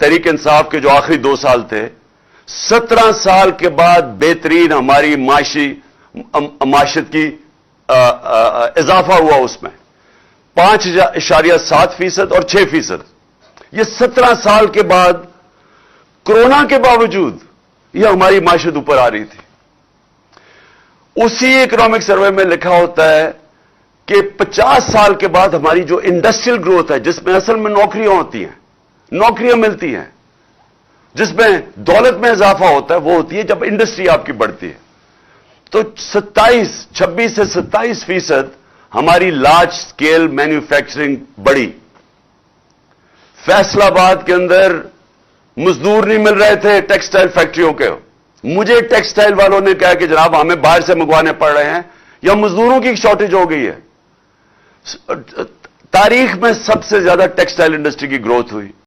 तहरीक इंसाफ के जो आखिरी 2 साल थे, 17 साल के बाद बेहतरीन हमारी माशियत की इजाफा हुआ उसमें 5.7% और 6%। ये 17 साल के बाद कोरोना के बावजूद ये हमारी माशियत ऊपर आ रही थी। उसी इकोनॉमिक सर्वे में लिखा होता है कि 50 साल के बाद हमारी जो इंडस्ट्रियल ग्रोथ है, जिसमें असल में नौकरियां होती हैं, नौकरियां मिलती हैं, जिसमें दौलत में इजाफा होता है, वो होती है जब इंडस्ट्री आपकी बढ़ती है। तो 26 से 27% हमारी लार्ज स्केल मैन्युफैक्चरिंग बढ़ी। फैसलाबाद के अंदर मजदूर नहीं मिल रहे थे टेक्सटाइल फैक्ट्रियों के। मुझे टेक्सटाइल वालों ने कहा कि जनाब हमें बाहर से मंगवाने पड़ रहे हैं या मजदूरों की शॉर्टेज हो गई है। तारीख में सबसे ज्यादा टेक्सटाइल इंडस्ट्री की ग्रोथ हुई।